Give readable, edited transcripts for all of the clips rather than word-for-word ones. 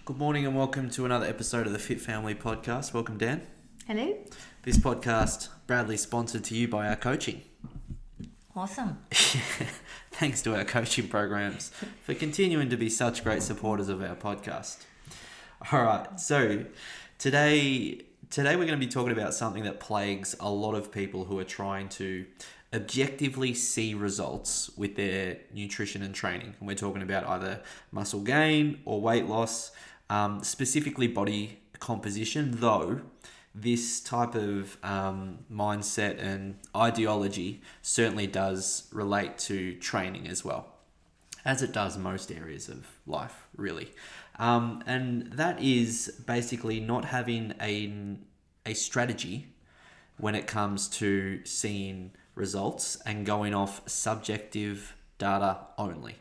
Good morning and welcome to another episode of the Fit Family Podcast. Welcome, Dan. Hello. This podcast, proudly sponsored to you by our coaching. Awesome. Thanks to our coaching programs for continuing to be such great supporters of our podcast. All right, so today we're going to be talking about something that plagues a lot of people who are trying to objectively see results with their nutrition and training. And we're talking about either muscle gain or weight loss, specifically body composition, though this type of mindset and ideology certainly does relate to training as well, as it does most areas of life, really. And that is basically not having a strategy when it comes to seeing results and going off subjective data only.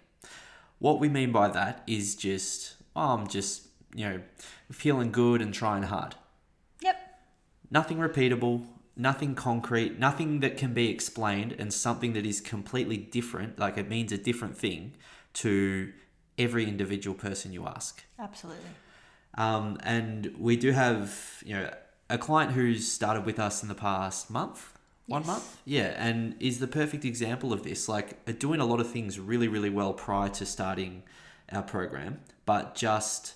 What we mean by that is just, I'm just, feeling good and trying hard. Yep. Nothing repeatable, nothing concrete, nothing that can be explained, and something that is completely different, like it means a different thing to every individual person you ask. Absolutely. And we do have, a client who's started with us in the past month. One month? Yeah, and is the perfect example of this. Like, doing a lot of things really, really well prior to starting our program, but just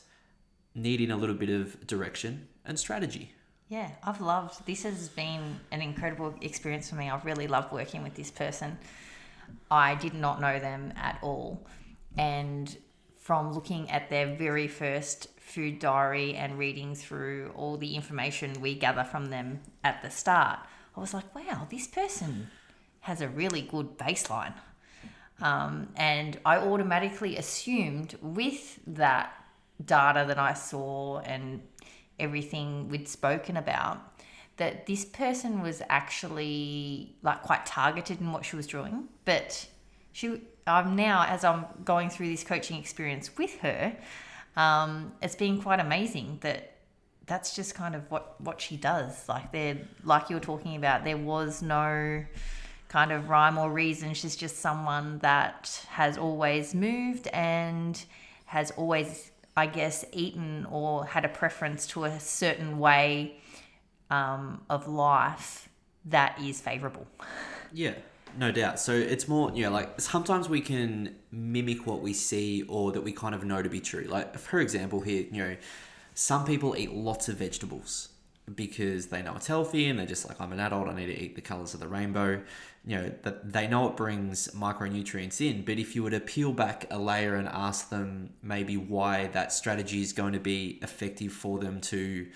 needing a little bit of direction and strategy. Yeah, this has been an incredible experience for me. I've really loved working with this person. I did not know them at all. And from looking at their very first food diary and reading through all the information we gather from them at the start, I was like, wow, this person has a really good baseline. And I automatically assumed with that data that I saw and everything we'd spoken about, that this person was actually like quite targeted in what she was doing. But I'm now, as I'm going through this coaching experience with her, it's been quite amazing that's just kind of what she does. Like you were talking about, there was no kind of rhyme or reason. She's just someone that has always moved and has always, I guess, eaten or had a preference to a certain way of life that is favourable. Yeah, no doubt. So it's more, like sometimes we can mimic what we see or that we kind of know to be true. Like, for example, here, some people eat lots of vegetables because they know it's healthy and they're just like, I'm an adult, I need to eat the colours of the rainbow. That they know it brings micronutrients in, but if you were to peel back a layer and ask them maybe why that strategy is going to be effective for them to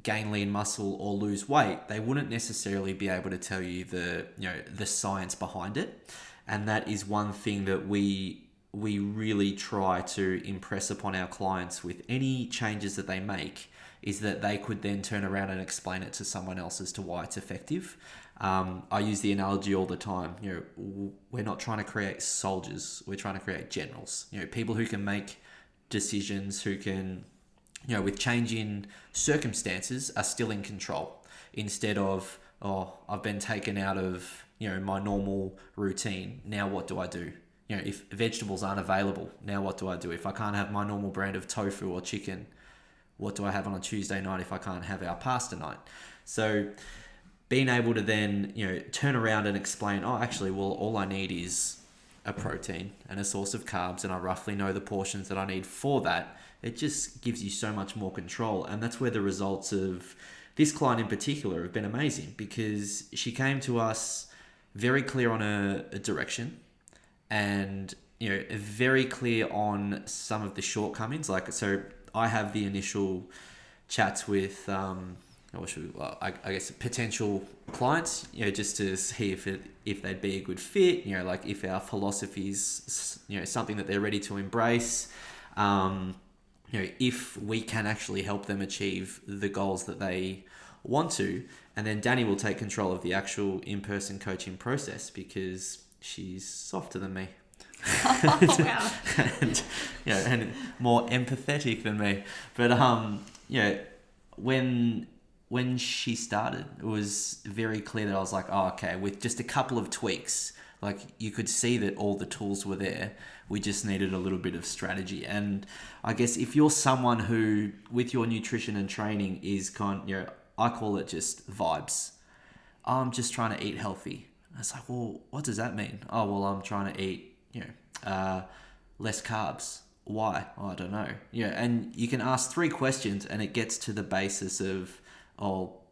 gain lean muscle or lose weight, they wouldn't necessarily be able to tell you the science behind it. And that is one thing that we really try to impress upon our clients with any changes that they make, is that they could then turn around and explain it to someone else as to why it's effective. I use the analogy all the time. We're not trying to create soldiers. We're trying to create generals. People who can make decisions, who can, with changing circumstances, are still in control. Instead of, I've been taken out of, my normal routine. Now what do I do? If vegetables aren't available, now what do I do? If I can't have my normal brand of tofu or chicken, what do I have on a Tuesday night if I can't have our pasta night? So being able to then, turn around and explain, all I need is a protein and a source of carbs, and I roughly know the portions that I need for that. It just gives you so much more control. And that's where the results of this client in particular have been amazing, because she came to us very clear on a direction and, very clear on some of the shortcomings. So I have the initial chats with, I guess potential clients, just to see if they'd be a good fit, like if our philosophy is, something that they're ready to embrace, if we can actually help them achieve the goals that they want to. And then Danny will take control of the actual in-person coaching process, because she's softer than me. Oh, wow. and more empathetic than me. But when she started, it was very clear that I was like, oh, okay, with just a couple of tweaks, Like, you could see that all the tools were there. We just needed a little bit of strategy. And I guess if you're someone who, with your nutrition and training, is I call it just vibes. I'm just trying to eat healthy. It's like, well, what does that mean? Oh, well, I'm trying to eat, less carbs. Why? Oh, I don't know. And you can ask 3 questions and it gets to the basis of,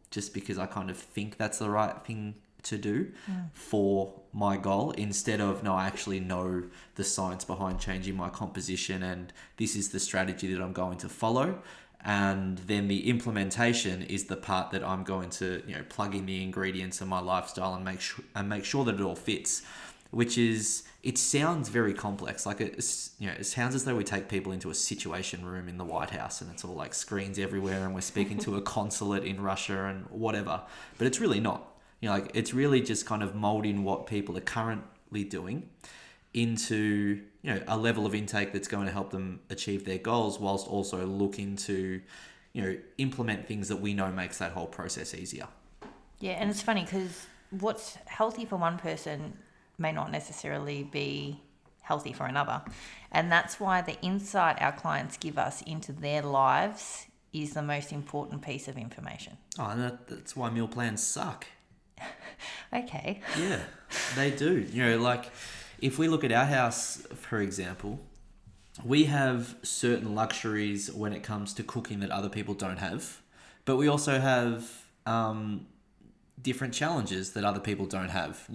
just because I kind of think that's the right thing to do for my goal, instead of, no, I actually know the science behind changing my composition and this is the strategy that I'm going to follow. And then the implementation is the part that I'm going to, plug in the ingredients of my lifestyle and make sure that it all fits. Which is, it sounds very complex. Like, it sounds as though we take people into a situation room in the White House and it's all like screens everywhere and we're speaking to a consulate in Russia and whatever. But it's really not. It's really just kind of molding what people are currently doing into, a level of intake that's going to help them achieve their goals, whilst also looking to, implement things that we know makes that whole process easier. Yeah, and it's funny because what's healthy for one person may not necessarily be healthy for another. And that's why the insight our clients give us into their lives is the most important piece of information. Oh, and that's why meal plans suck. Okay. Yeah, they do. If we look at our house, for example, we have certain luxuries when it comes to cooking that other people don't have. But we also have different challenges that other people don't have.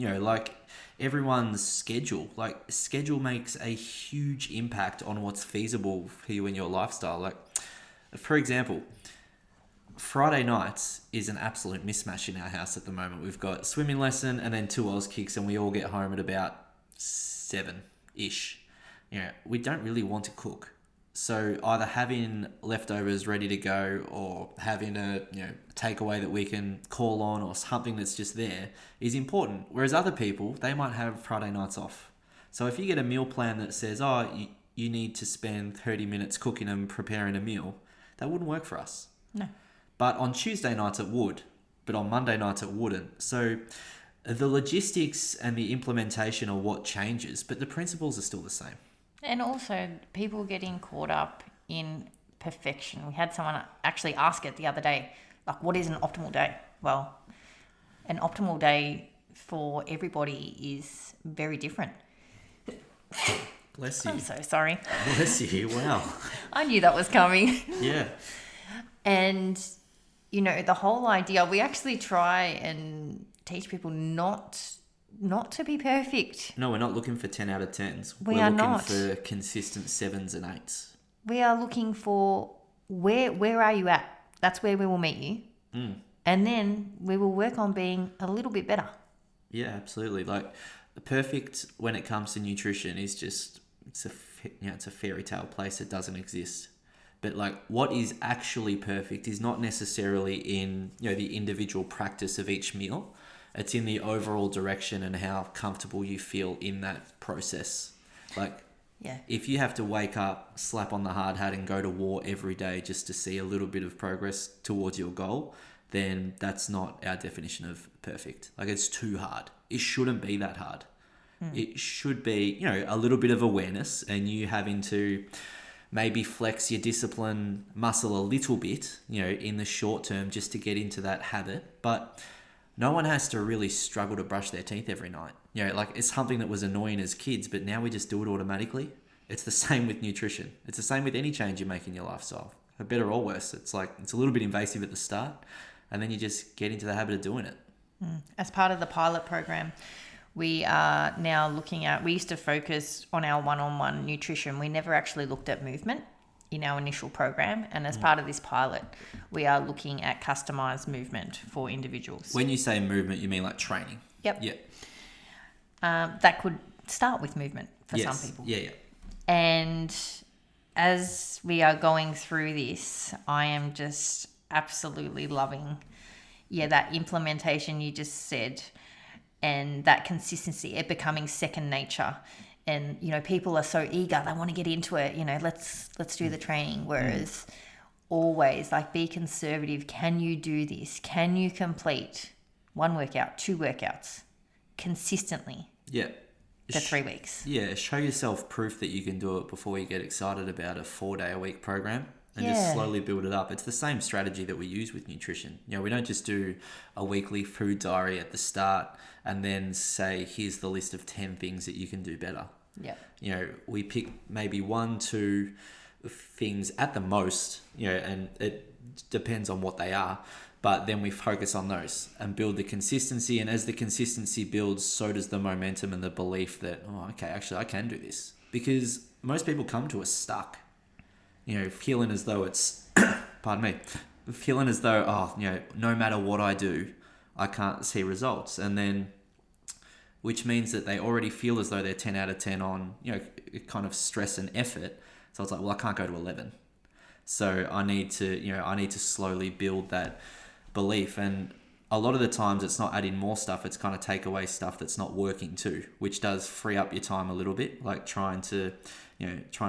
Everyone's schedule. Schedule makes a huge impact on what's feasible for you in your lifestyle. For example, Friday nights is an absolute mismatch in our house at the moment. We've got swimming lesson and then 2 Oz kicks, and we all get home at about 7-ish. We don't really want to cook. So either having leftovers ready to go or having a takeaway that we can call on or something that's just there is important. Whereas other people, they might have Friday nights off. So if you get a meal plan that says, you need to spend 30 minutes cooking and preparing a meal, that wouldn't work for us. No. But on Tuesday nights it would, but on Monday nights it wouldn't. So the logistics and the implementation are what changes, but the principles are still the same. And also, people getting caught up in perfection. We had someone actually ask it the other day, what is an optimal day? Well, an optimal day for everybody is very different. Bless you. I'm so sorry. Bless you. Wow. I knew that was coming. Yeah. And, the whole idea, we actually try and teach people not to be perfect. No, we're not looking for 10 out of 10s. We're looking not. For consistent 7s and 8s. We are looking for where are you at? That's where we will meet you. And then we will work on being a little bit better. Yeah, absolutely. The perfect when it comes to nutrition is just, it's a fairy tale place that doesn't exist. But what is actually perfect is not necessarily in, the individual practice of each meal. It's in the overall direction and how comfortable you feel in that process. If you have to wake up, slap on the hard hat and go to war every day just to see a little bit of progress towards your goal, then that's not our definition of perfect. It's too hard. It shouldn't be that hard. It should be, a little bit of awareness and you having to maybe flex your discipline muscle a little bit, in the short term just to get into that habit. But no one has to really struggle to brush their teeth every night. It's something that was annoying as kids, but now we just do it automatically. It's the same with nutrition. It's the same with any change you make in your lifestyle. For better or worse, it's it's a little bit invasive at the start, and then you just get into the habit of doing it. As part of the pilot program, we are now looking at, we used to focus on our one-on-one nutrition. We never actually looked at movement in our initial program. And as part of this pilot, we are looking at customized movement for individuals. When you say movement, you mean training? Yep. Yeah. That could start with movement for some people. Yeah. And as we are going through this, I am just absolutely loving, that implementation you just said, and that consistency, it becoming second nature. And, people are so eager, they want to get into it, let's do the training. Whereas always be conservative. Can you do this? Can you complete 1 workout, 2 workouts consistently? Yeah. for 3 weeks. Yeah, show yourself proof that you can do it before you get excited about a 4-day-a-week program, and just slowly build it up. It's the same strategy that we use with nutrition. We don't just do a weekly food diary at the start and then say, here's the list of 10 things that you can do better. Yeah. We pick maybe 1-2 things at the most, and it depends on what they are. But then we focus on those and build the consistency. And as the consistency builds, so does the momentum and the belief that, oh, okay, actually I can do this. Because most people come to us stuck, feeling as though it's, pardon me, feeling as though, no matter what I do, I can't see results. And then, which means that they already feel as though they're 10 out of 10 on, kind of stress and effort. So it's like, well, I can't go to 11. So I need to slowly build that belief. And a lot of the times it's not add in more stuff, it's kind of take away stuff that's not working too, which does free up your time a little bit. Like trying to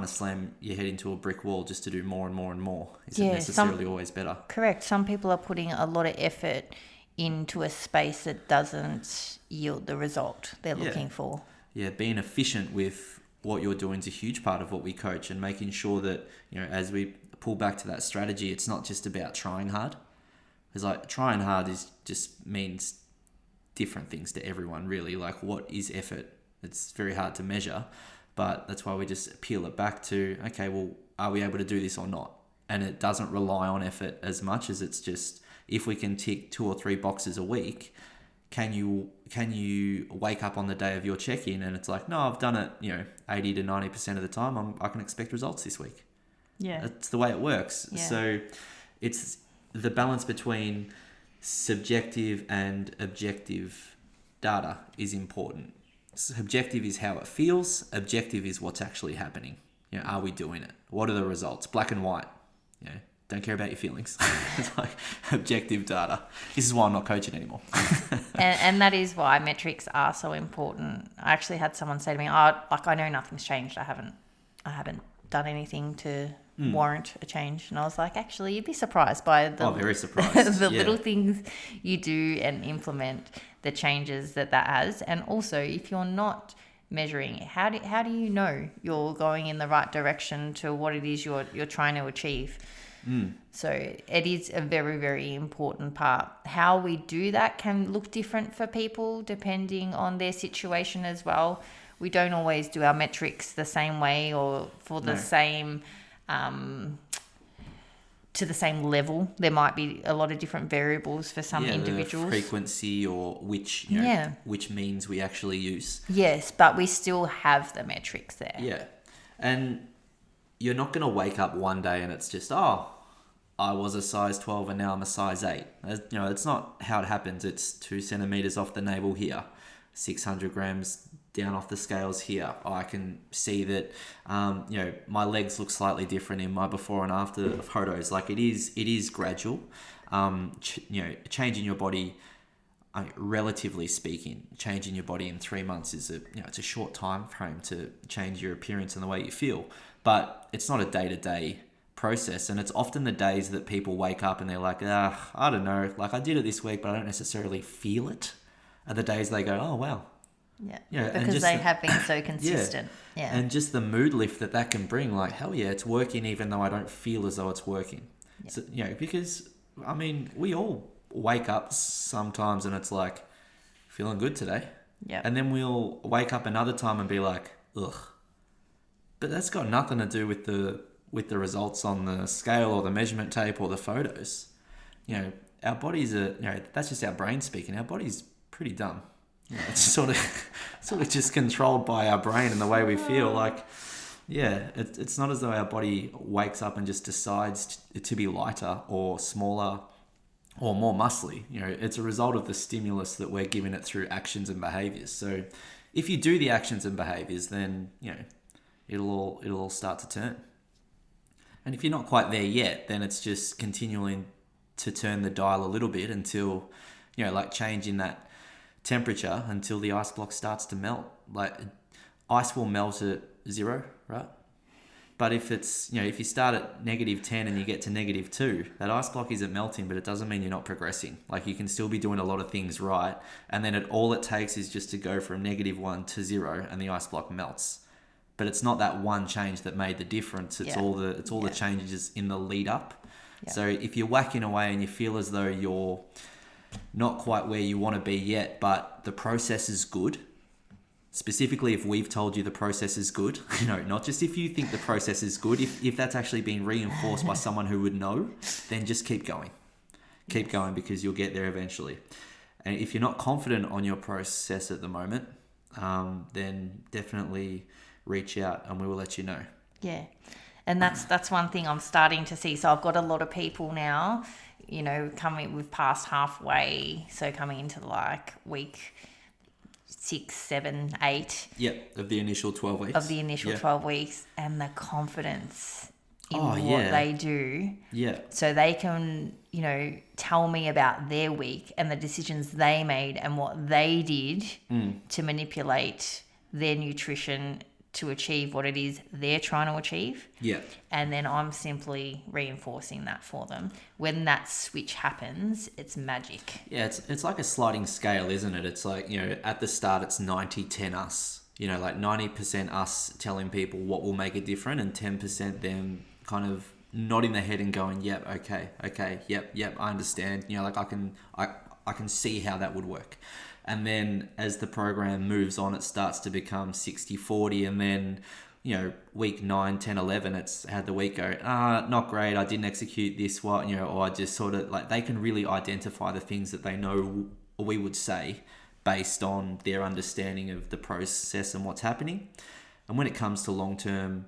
slam your head into a brick wall just to do more and more and more isn't necessarily always better. Correct. Some people are putting a lot of effort into a space that doesn't yield the result they're looking for. Yeah, being efficient with what you're doing is a huge part of what we coach, and making sure that, as we pull back to that strategy, it's not just about trying hard. Because like trying hard just means different things to everyone, really. Like, what is effort? It's very hard to measure, but that's why we just peel it back to, okay, well, are we able to do this or not? And it doesn't rely on effort as much as it's just, if we can tick 2 or 3 boxes a week, can you wake up on the day of your check-in and it's like, no, I've done it, 80 to 90% of the time, I can expect results this week. Yeah. That's the way it works. Yeah. So it's the balance between subjective and objective data is important. Subjective is how it feels. Objective is what's actually happening. Are we doing it? What are the results? Black and white. Don't care about your feelings. It's like objective data. This is why I'm not coaching anymore. and that is why metrics are so important. I actually had someone say to me, I know nothing's changed. I haven't done anything to warrant a change. And I was like, actually, you'd be surprised by very surprised. the little things you do and implement, the changes that has. And also, if you're not measuring, how do you know you're going in the right direction to what it is you're trying to achieve? So it is a very, very important part. How we do that can look different for people depending on their situation as well. We don't always do our metrics the same way or for the same to the same level. There might be a lot of different variables for some individuals. The frequency or which means we actually use. Yes, but we still have the metrics there. Yeah. And you're not going to wake up one day and it's just, I was a size 12 and now I'm a size 8. It's not how it happens. It's 2 centimeters off the navel here, 600 grams down off the scales here. I can see that, my legs look slightly different in my before and after photos. Like it is gradual. Changing your body, relatively speaking, changing your body in 3 months is it's a short time frame to change your appearance and the way you feel. But it's not a day-to-day process, and it's often the days that people wake up and they're like, I don't know, like I did it this week, but I don't necessarily feel it, are the days they go, oh wow. Yeah, because they have been so consistent. Yeah. And just the mood lift that can bring, like, hell yeah, it's working even though I don't feel as though it's working. Yeah. So, because, I mean, we all wake up sometimes and it's like, feeling good today. Yeah. And then we'll wake up another time and be like, ugh. But that's got nothing to do with the results on the scale or the measurement tape or the photos. Our bodies are, that's just our brain speaking. Our body's pretty dumb. It's sort of just controlled by our brain and the way we feel. Like, it's not as though our body wakes up and just decides to be lighter or smaller or more muscly. It's a result of the stimulus that we're giving it through actions and behaviors. So if you do the actions and behaviors, then, it'll all start to turn. And if you're not quite there yet, then it's just continuing to turn the dial a little bit until, like changing that temperature until the ice block starts to melt. Like ice will melt at 0, right? But if it's, if you start at -10 and you get to -2, that ice block isn't melting, but it doesn't mean you're not progressing. Like, you can still be doing a lot of things right. And then all it takes is just to go from -1 to 0 and the ice block melts. But it's not that one change that made the difference. It's all the changes in the lead up. Yeah. So if you're whacking away and you feel as though you're not quite where you want to be yet, but the process is good, specifically if we've told you the process is good, not just if you think the process is good, if that's actually been reinforced by someone who would know, then just keep going. Keep going, because you'll get there eventually. And if you're not confident on your process at the moment, then definitely reach out and we will let you know. Yeah. And that's one thing I'm starting to see. So I've got a lot of people now, we've passed halfway. So coming into like week 6, 7, 8. Yep, of the initial 12 weeks. 12 weeks, and the confidence in what they do. Yeah. So they can, tell me about their week and the decisions they made and what they did to manipulate their nutrition to achieve what it is they're trying to achieve. Yeah. And then I'm simply reinforcing that for them. When that switch happens, it's magic. Yeah, it's like a sliding scale, isn't it? It's like, at the start it's 90-10 us. Like 90% us telling people what will make it different, and 10% them kind of nodding their head and going, yep, okay, yep, I understand. Like I can see how that would work. And then as the program moves on, it starts to become 60-40. And then, week 9, 10, 11, it's had the week go, not great. I didn't execute this one, or I just sort of like, they can really identify the things that they know we would say based on their understanding of the process and what's happening. And when it comes to long-term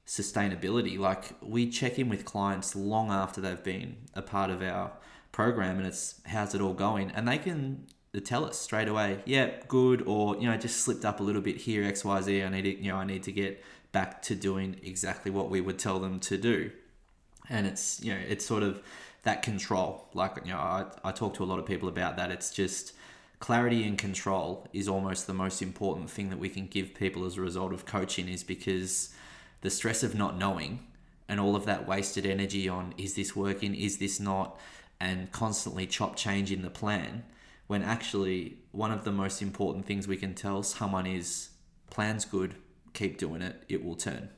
sustainability, like, we check in with clients long after they've been a part of our program, and it's, how's it all going? And they can tell us straight away, yeah, good, or just slipped up a little bit here, XYZ. I need to get back to doing exactly what we would tell them to do. And it's it's sort of that control. Like, I talk to a lot of people about that. It's just clarity and control is almost the most important thing that we can give people as a result of coaching, is because the stress of not knowing and all of that wasted energy on, is this working, is this not, and constantly changing the plan, when actually one of the most important things we can tell someone is, plan's good, keep doing it, it will turn.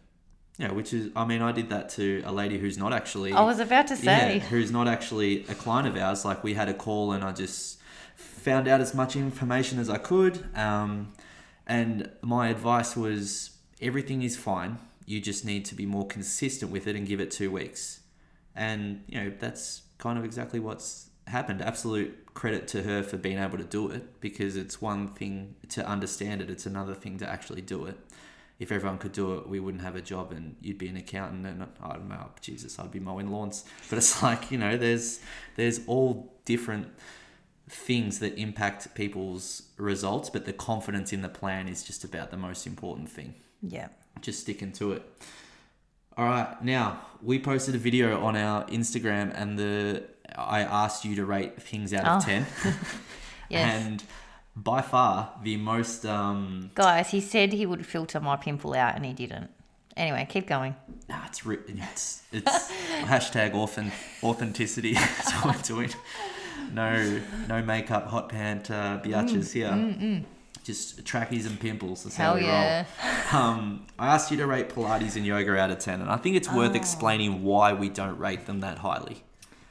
Which is, I did that to a lady who's not actually... I was about to say. Who's not actually a client of ours. Like, we had a call and I just found out as much information as I could. And my advice was, everything is fine. You just need to be more consistent with it and give it 2 weeks. And, that's kind of exactly what's happened. Absolute credit to her for being able to do it, because it's one thing to understand it, it's another thing to actually do it. If everyone could do it, we wouldn't have a job and you'd be an accountant, and I don't know, Jesus, I'd be mowing lawns. But it's like, there's all different things that impact people's results, but the confidence in the plan is just about the most important thing. Yeah. Just sticking to it. All right, now, we posted a video on our Instagram, and I asked you to rate things out of 10. Yes. And by far, the most... Guys, he said he would filter my pimple out, and he didn't. Anyway, keep going. Nah, it's hashtag authenticity. That's what we're doing. No makeup, hot pant, biatches here. Just trackies and pimples. That's how we roll. I asked you to rate Pilates and yoga out of 10, and I think it's worth explaining why we don't rate them that highly.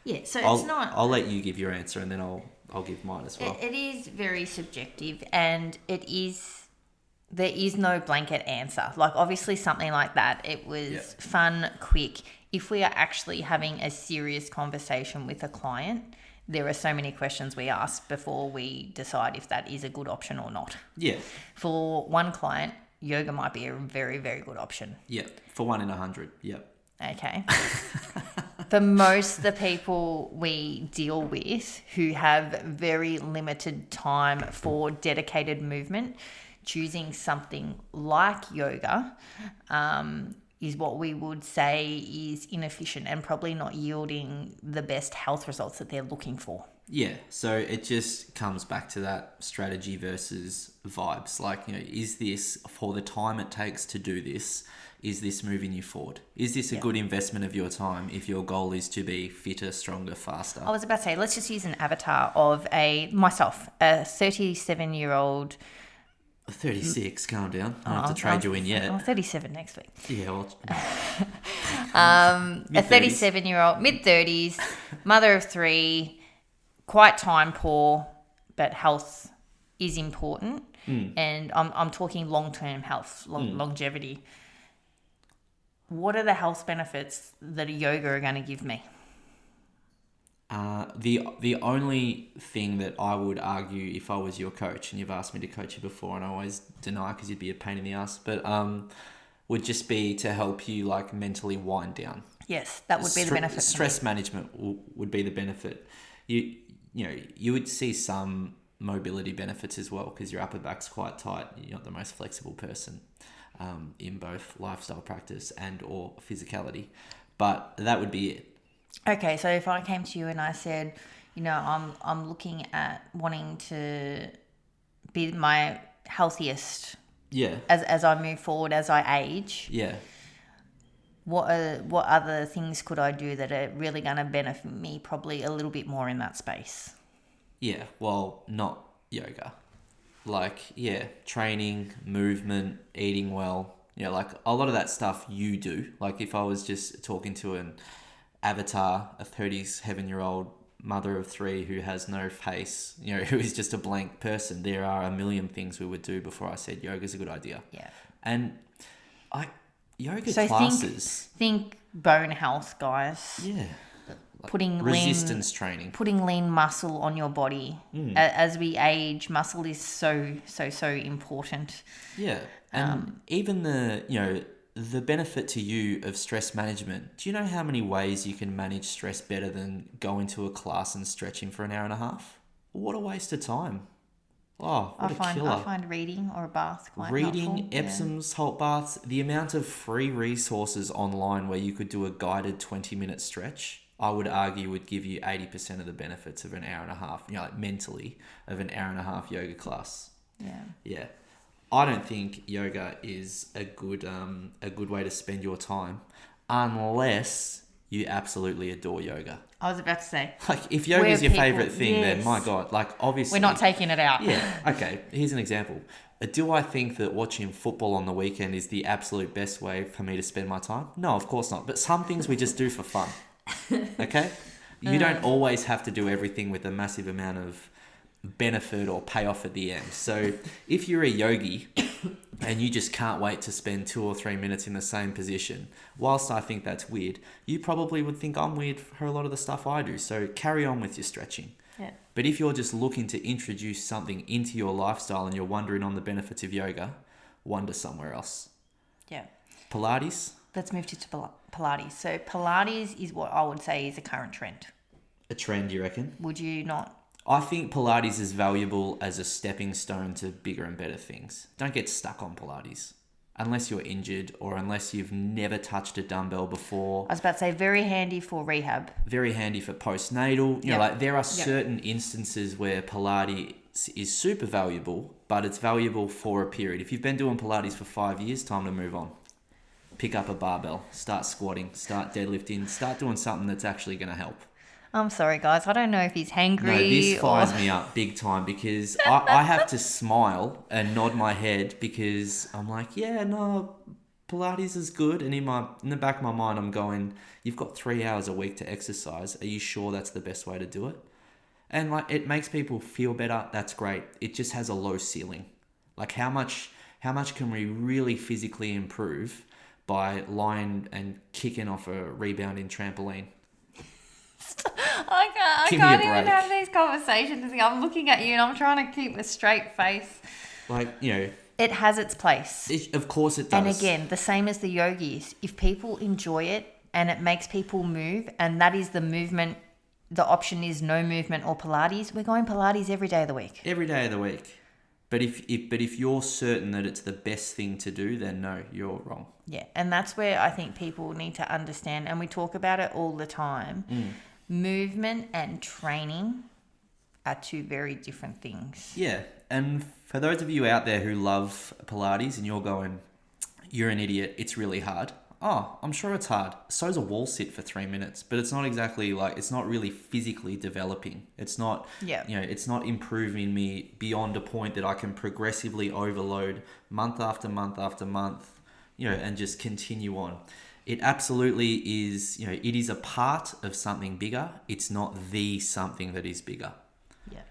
Yeah, so I'll let you give your answer, and then I'll give mine as well. It is very subjective, and there is no blanket answer. Like, obviously something like that, it was fun, quick. If we are actually having a serious conversation with a client, there are so many questions we ask before we decide if that is a good option or not. Yeah. For one client, yoga might be a very, very good option. Yeah. For 1 in 100. Yep. Okay. For most of the people we deal with who have very limited time for dedicated movement, choosing something like yoga is what we would say is inefficient and probably not yielding the best health results that they're looking for. Yeah, so it just comes back to that strategy versus vibes. Like, is this, for the time it takes to do this, is this moving you forward? Is this a good investment of your time if your goal is to be fitter, stronger, faster? I was about to say, let's just use an avatar of myself, a 37-year-old. 36, calm down. I don't have to trade you in yet. I'm 37 next week. Yeah, well, A 37-year-old, mid-30s, mother of 3, quite time poor, but health is important. And I'm talking long-term health, longevity. What are the health benefits that a yoga are going to give me? The only thing that I would argue if I was your coach, and you've asked me to coach you before, and I always deny because you'd be a pain in the ass, but would just be to help you like mentally wind down. Yes, that would be the benefit. Stress management would be the benefit. You would see some mobility benefits as well because your upper back's quite tight. You're not the most flexible person in both lifestyle practice and or physicality, but that would be it. Okay, so if I came to you and I said, I'm looking at wanting to be my healthiest. Yeah. As I move forward, as I age. Yeah. What other things could I do that are really going to benefit me probably a little bit more in that space? Yeah, well, not yoga. Like, training, movement, eating well. Like a lot of that stuff you do. Like if I was just talking to an avatar, a 37-year-old mother of 3 who has no face, who is just a blank person, there are a million things we would do before I said yoga's a good idea. Yeah. And yoga classes. Think bone health, guys. Yeah. Like putting resistance training. Putting lean muscle on your body. As we age, muscle is so important. Yeah. And even the benefit to you of stress management, do you know how many ways you can manage stress better than going to a class and stretching for an hour and a half? What a waste of time. Oh, what a killer. I find reading or a bath quite Reading, helpful. Epsom's hot baths, the amount of free resources online where you could do a guided 20-minute stretch, I would argue would give you 80% of the benefits of an hour and a half, like mentally, of an hour and a half yoga class. Yeah. Yeah. I don't think yoga is a good way to spend your time unless you absolutely adore yoga. I was about to say. Like, if yoga is your favourite thing, then my God, like, obviously... We're not taking it out. Yeah, okay. Here's an example. Do I think that watching football on the weekend is the absolute best way for me to spend my time? No, of course not. But some things we just do for fun. Okay? You don't always have to do everything with a massive amount of benefit or payoff at the end. So if you're a yogi and you just can't wait to spend 2 or 3 minutes in the same position, whilst I think that's weird, you probably would think I'm weird for a lot of the stuff I do. So carry on with your stretching. Yeah. But if you're just looking to introduce something into your lifestyle and you're wondering on the benefits of yoga, wander somewhere else. Yeah. Pilates? Let's move to Pilates. So Pilates is what I would say is a current trend. A trend, you reckon? Would you not? I think Pilates is valuable as a stepping stone to bigger and better things. Don't get stuck on Pilates. Unless you're injured or unless you've never touched a dumbbell before. I was about to say very handy for rehab. Very handy for postnatal. You know, like there are certain instances where Pilates is super valuable, but it's valuable for a period. If you've been doing Pilates for 5 years, time to move on. Pick up a barbell, start squatting, start deadlifting, start doing something that's actually going to help. I'm sorry, guys. I don't know if he's hangry. No, this fires me up big time because I have to smile and nod my head because I'm like, yeah, no, Pilates is good. And in the back of my mind, I'm going, you've got 3 hours a week to exercise. Are you sure that's the best way to do it? And like, it makes people feel better. That's great. It just has a low ceiling. Like how much can we really physically improve by lying and kicking off a rebounding trampoline? I can't even have these conversations. I'm looking at you and I'm trying to keep a straight face. Like, you know. It has its place. Of course it does. And again, the same as the yogis. If people enjoy it and it makes people move, and that is the movement, the option is no movement or Pilates, we're going Pilates every day of the week. Every day of the week. But if you're certain that it's the best thing to do, then no, you're wrong. Yeah, and that's where I think people need to understand, and we talk about it all the time. Movement and training are two very different things. Yeah, and for those of you out there who love Pilates and you're going, you're an idiot. It's really hard. Oh, I'm sure it's hard. So's a wall sit for 3 minutes, but it's not exactly like, it's not really physically developing. It's not, Yeah. it's not improving me beyond a point that I can progressively overload month after month after month, and just continue on. It absolutely is, it is a part of something bigger. It's not the something that is bigger. Yeah.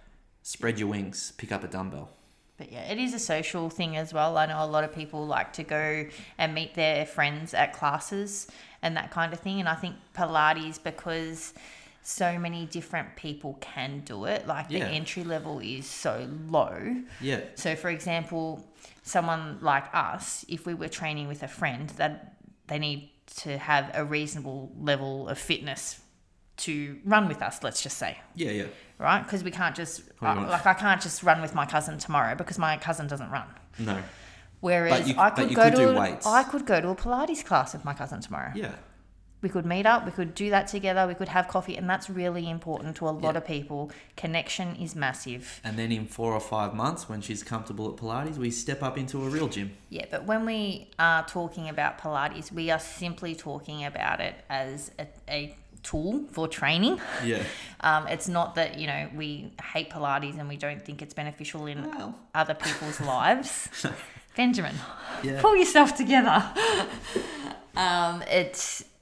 Spread your wings, pick up a dumbbell. But yeah, it is a social thing as well. I know a lot of people like to go and meet their friends at classes and that kind of thing. And I think Pilates, because so many different people can do it, like the entry level is so low. Yeah. So for example, someone like us, if we were training with a friend, that they need to have a reasonable level of fitness to run with us, let's just say. Yeah. Right? Because we can't just, I can't just run with my cousin tomorrow because my cousin doesn't run. No. Whereas I could go to a Pilates class with my cousin tomorrow. Yeah. We could meet up, we could do that together, we could have coffee, and that's really important to a lot of people. Connection is massive. And then in 4 or 5 months, when she's comfortable at Pilates, we step up into a real gym. Yeah, but when we are talking about Pilates, we are simply talking about it as a tool for training. Yeah. It's not that, we hate Pilates and we don't think it's beneficial in other people's lives. Benjamin, pull yourself together.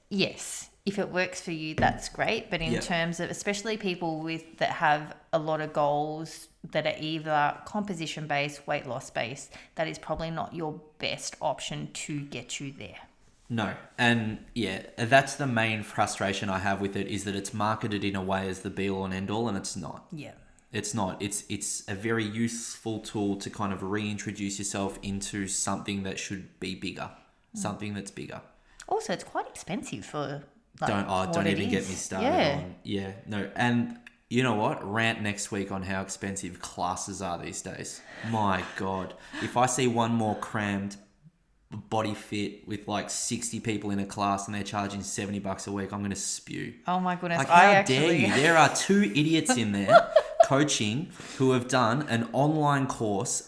Yes, if it works for you, that's great. But in terms of, especially people that have a lot of goals that are either composition based, weight loss based, that is probably not your best option to get you there. No. And that's the main frustration I have with it, is that it's marketed in a way as the be all and end all, and it's not. Yeah. It's not. It's a very useful tool to kind of reintroduce yourself into something that should be bigger, something that's bigger. Also, it's quite expensive for don't even get me started on. Yeah, no. And you know what? Rant next week on how expensive classes are these days. My God. If I see one more crammed body fit with like 60 people in a class and they're charging $70 a week, I'm going to spew. Oh my goodness. Like, how dare you? There are 2 idiots in there coaching who have done an online course.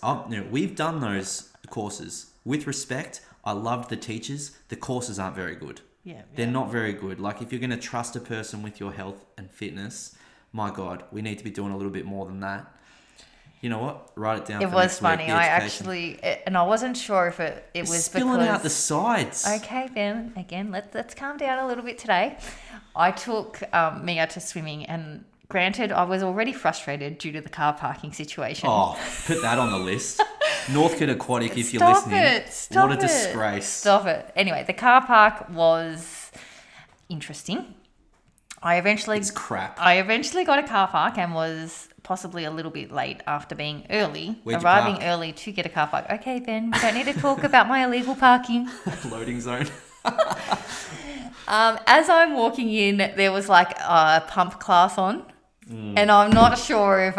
We've done those courses. With respect, I loved the teachers. The courses aren't very good. Yeah. They're not very good. Like, if you're going to trust a person with your health and fitness, my God, we need to be doing a little bit more than that. You know what? Write it down. It was funny. And I wasn't sure if it was spilling because... out the sides. Okay, then again, let's calm down a little bit today. I took Mia to swimming, and granted, I was already frustrated due to the car parking situation. Oh, put that on the list. Northcote Aquatic, if you're listening. Stop what a disgrace. Stop it. Anyway, the car park was interesting. It's crap. I eventually got a car park and was possibly a little bit late after being early. Where'd you arriving park? Early to get a car park. Okay, Ben, we don't need to talk about my illegal parking. Loading zone. As I'm walking in, there was like a pump class on. And I'm not sure if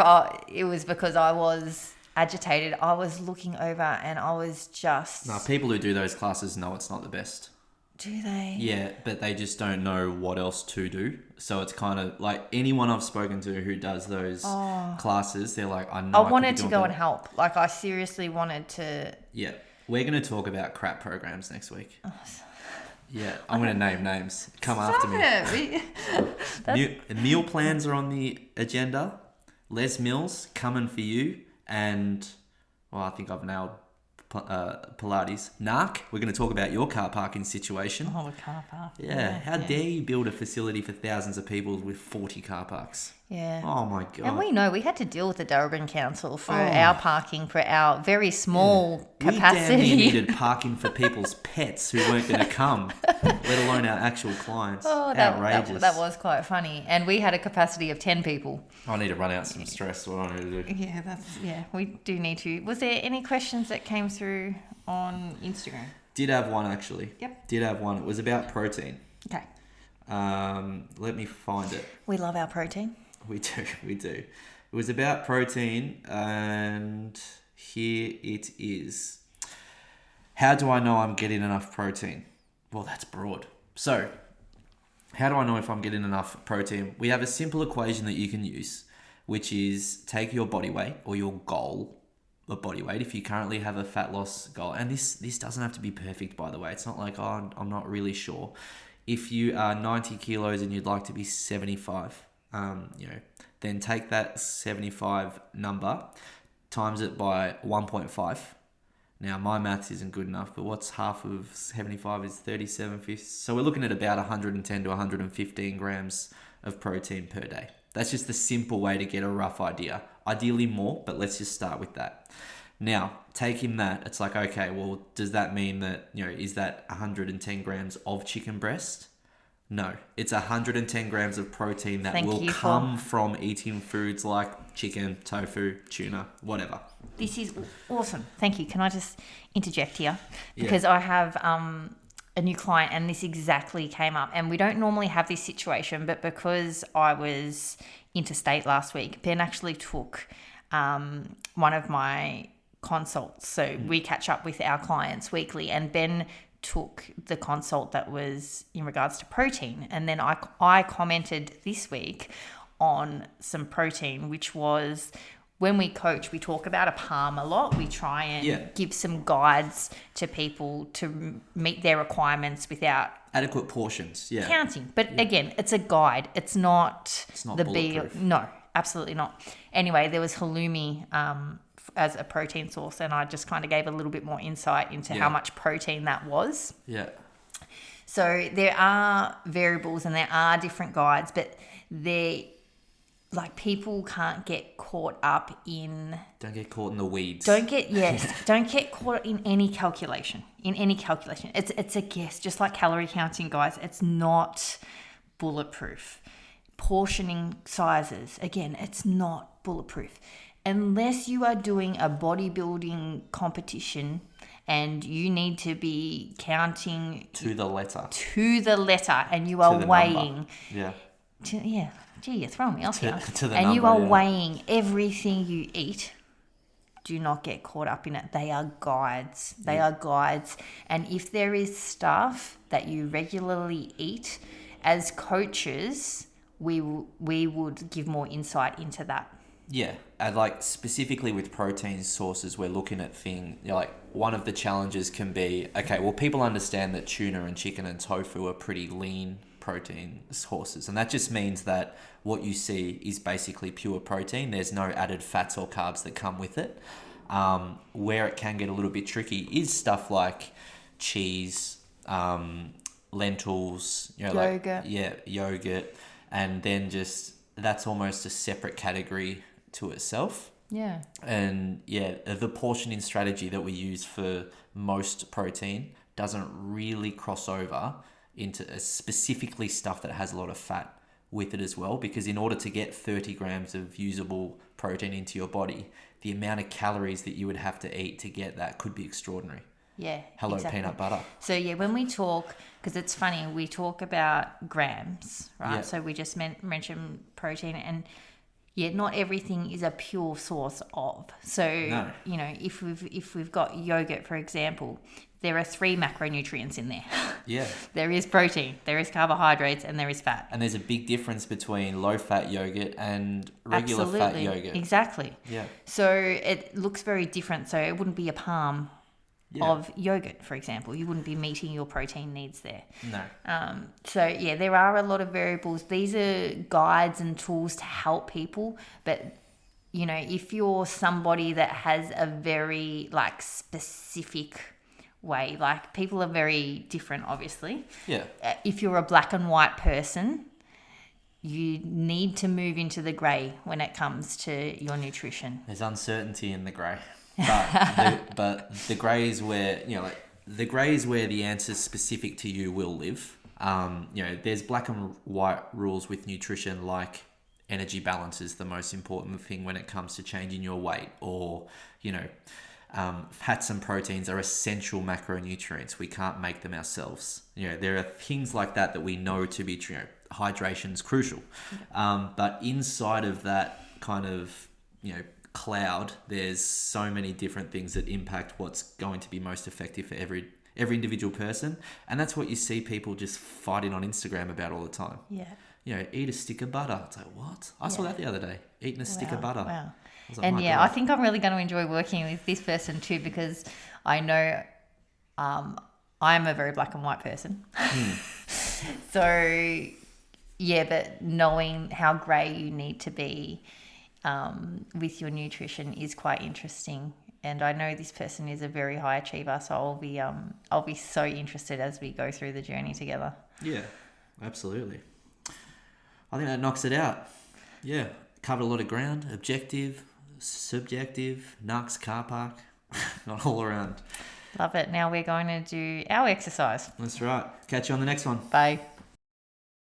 it was because I was agitated. I was looking over and I was just... No, people who do those classes know it's not the best. Do they? Yeah, but they just don't know what else to do. So it's kind of like anyone I've spoken to who does those classes, they're like, I wanted to go and help. Like, I seriously wanted to... Yeah. We're going to talk about crap programs next week. Yeah, I'm going to name names. Come after me. Meal plans are on the agenda. Les Mills coming for you. And, well, I think I've nailed Pilates. Narc, we're going to talk about your car parking situation. Oh, the car park. Yeah. How dare you build a facility for thousands of people with 40 car parks? Yeah. Oh, my God. And we know we had to deal with the Darebin Council for our parking, for our very small capacity. We damn near needed parking for people's pets who weren't going to come, let alone our actual clients. Oh, outrageous. That was quite funny. And we had a capacity of 10 people. I need to run out some stress. What I need to do. Yeah, we do need to. Was there any questions that came through on Instagram? Did have one, actually. Yep. Did have one. It was about protein. Okay. Let me find it. We love our protein. We do. It was about protein, and here it is. How do I know I'm getting enough protein? Well, that's broad. So, how do I know if I'm getting enough protein? We have a simple equation that you can use, which is take your body weight or your goal a body weight, if you currently have a fat loss goal, and this doesn't have to be perfect, by the way. It's not like, oh, I'm not really sure. If you are 90 kilos and you'd like to be 75, then take that 75 number, times it by 1.5. Now, my maths isn't good enough, but what's half of 75 is 37 fifths. So we're looking at about 110 to 115 grams of protein per day. That's just the simple way to get a rough idea. Ideally more, but let's just start with that. Now, taking that, it's like, okay, well, does that mean that, is that 110 grams of chicken breast? No, it's 110 grams of protein that will come from eating foods like chicken, tofu, tuna, whatever. This is awesome. Thank you. Can I just interject here? Because I have a new client and this exactly came up. And we don't normally have this situation, but because I was interstate last week, Ben actually took one of my consults. So we catch up with our clients weekly, and Ben took the consult that was in regards to protein. And then I commented this week on some protein, which was, when we coach, we talk about a palm a lot. We try and give some guides to people to meet their requirements without adequate portions, counting. But again, it's a guide. It's not the bulletproof. No, absolutely not. Anyway, there was halloumi as a protein source, and I just kind of gave a little bit more insight into how much protein that was. Yeah. So there are variables and there are different guides, but people can't get caught up in... Don't get caught in the weeds. Don't get caught in any calculation. It's a guess, just like calorie counting, guys. It's not bulletproof. Portioning sizes, again, it's not bulletproof. Unless you are doing a bodybuilding competition and you need to be counting... To the letter. And you are weighing... Yeah. Gee, you're throwing me off here. And you are weighing everything you eat. Do not get caught up in it. They are guides. And if there is stuff that you regularly eat, as coaches, we would give more insight into that. Yeah, and specifically with protein sources, we're looking at things, one of the challenges can be, okay, well, people understand that tuna and chicken and tofu are pretty lean protein sources, and that just means that what you see is basically pure protein. There's no added fats or carbs that come with it. Where it can get a little bit tricky is stuff like cheese, lentils, yogurt. Yogurt, and then just that's almost a separate category to itself. Yeah. And the portioning strategy that we use for most protein doesn't really cross over into specifically stuff that has a lot of fat with it as well, because in order to get 30 grams of usable protein into your body, the amount of calories that you would have to eat to get that could be extraordinary. Yeah. Hello, exactly. Peanut butter. So when we talk, because it's funny, we talk about grams, right? Yeah. So we just mentioned protein, and not everything is a pure source of. So, No. if we've got yogurt, for example, there are 3 macronutrients in there. Yeah. There is protein, there is carbohydrates, and there is fat. And there's a big difference between low-fat yogurt and regular fat yogurt. Exactly. Yeah. So it looks very different. So it wouldn't be a palm of yogurt, for example. You wouldn't be meeting your protein needs there. No. There are a lot of variables. These are guides and tools to help people, but if you're somebody that has a very specific way, people are very different, obviously. Yeah. If you're a black and white person, you need to move into the grey when it comes to your nutrition. There's uncertainty in the grey. But the grey is where the answers specific to you will live. There's black and white rules with nutrition, like energy balance is the most important thing when it comes to changing your weight, or fats and proteins are essential macronutrients. We can't make them ourselves. There are things like that we know to be true. Hydration is crucial. But inside of that kind of cloud, there's so many different things that impact what's going to be most effective for every individual person, and that's what you see people just fighting on Instagram about all the time. eat a stick of butter. It's like, what? I saw that the other day. Eating a stick of butter. Wow. I was like, And my yeah, God. I think I'm really going to enjoy working with this person too, because I know I'm a very black and white person. So yeah, but knowing how grey you need to be with your nutrition is quite interesting. And I know this person is a very high achiever, so I'll be so interested as we go through the journey together. Yeah, absolutely. I think that knocks it out. Yeah, covered a lot of ground. Objective, subjective, Nux car park, not all around. Love it. Now we're going to do our exercise. That's right. Catch you on the next one. Bye.